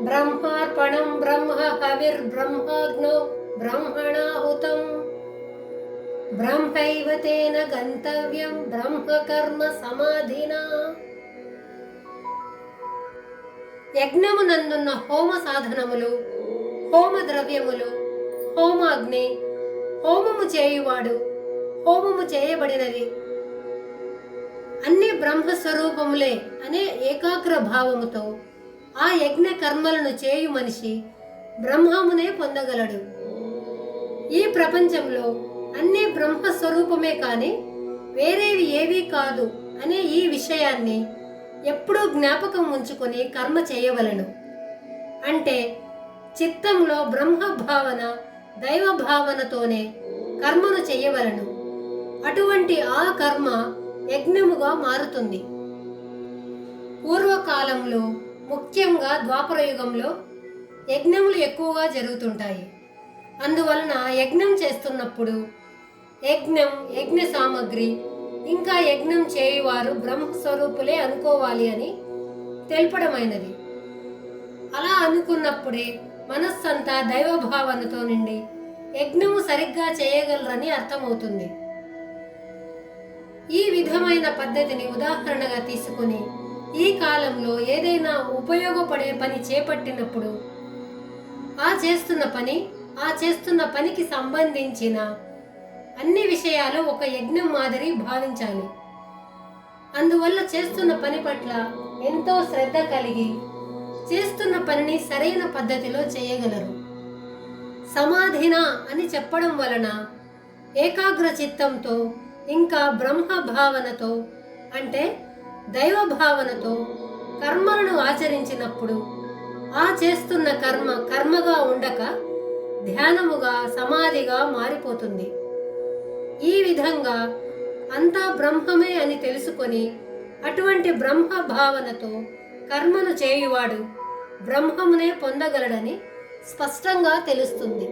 బ్రహ్మార్పణం బ్రహ్మ హవిర్బ్రహ్మాగ్నో బ్రహ్మణాహుతం బ్రహ్మైవ తేన గంతవ్యం బ్రహ్మకర్మ సమాధినా. యజ్ఞమునందున్న హోమ సాధనములు, హోమ ద్రవ్యములు, హోమాగ్ని, హోమము చేయువాడు, హోమము చేయబడినది అన్ని బ్రహ్మస్వరూపములే అనే ఏకాగ్ర భావముతో ఆ యజ్ఞ కర్మలను చేయు మనిషి బ్రహ్మమునే పొందగలడు. ఈ ప్రపంచంలో అన్ని బ్రహ్మస్వరూపమే కాని వేరేవి ఏవీ కాదు అనే ఈ విషయాన్ని ఎప్పుడూ జ్ఞాపకం ఉంచుకొని కర్మ చేయవలను. అంటే చిత్తంలో బ్రహ్మ భావన, దైవ భావనతోనే కర్మను చేయవలను. అటువంటి ఆ కర్మ యజ్ఞముగా మారుతుంది. పూర్వకాలంలో, ముఖ్యంగా ద్వాపర యుగంలో యజ్ఞములు ఎక్కువగా జరుగుతుంటాయి. అందువలన యజ్ఞం చేస్తున్నప్పుడు యజ్ఞం, యజ్ఞ సామగ్రి, ఇంకా యజ్ఞం చేయువారు బ్రహ్మస్వరూపులే అనుకోవాలి అని తెల్పడమైనది. అలా అనుకున్నప్పుడే మనస్సంతా దైవభావనతో నిండి యజ్ఞము సరిగ్గా చేయగలరని అర్థమవుతుంది. ఈ విధమైన పద్ధతిని ఉదాహరణగా తీసుకుని ఈ కాలంలో ఏదైనా ఉపయోగపడే పని చేపట్టినప్పుడు ఆ చేస్తున్న పనికి సంబంధించిన అన్ని విషయాలు ఒక యజ్ఞం మాదిరి భావించాలి. అందువల్ల చేస్తున్న పని పట్ల ఎంతో శ్రద్ధ కలిగి చేస్తున్న పనిని సరైన పద్ధతిలో చేయగలరు. సమాధిన అని చెప్పడం వలన ఏకాగ్ర చిత్తంతో, ఇంకా బ్రహ్మ భావనతో అంటే దైవ భావనతో కర్మలను ఆచరించినప్పుడు ఆ చేస్తున్న కర్మ కర్మగా ఉండక ధ్యానముగా, సమాధిగా మారిపోతుంది. ఈ విధంగా అంతా బ్రహ్మమే అని తెలుసుకొని అటువంటి బ్రహ్మ భావనతో కర్మను చేయువాడు బ్రహ్మమునే పొందగలడని స్పష్టంగా తెలుస్తుంది.